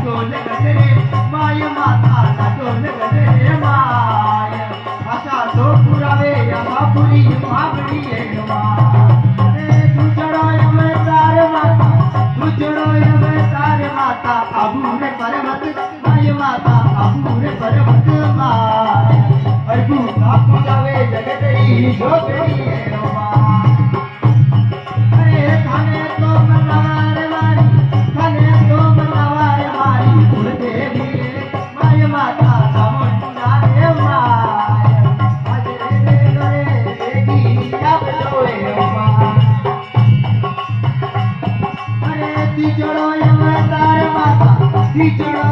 ढोल गजरे माय माता ना ढोल गजरे माय असा तो पुरावे असा पुरी मागणी आहे माय तुझड़ो अवतार माता तुझड़ो अवतार माता अबूरे पर्वत माय माता अबूरे पर्वत माय अरबू का पुरावे जगतरी जोगरी है माय अरे थाने तो मनवार मारी थाने तो मनवार मारी कुलदेवी माय माता चामुंडा रे माय अजरे रे करे देगी अब लोए माय अरे तिजड़ो अवतार माता तिजड़ो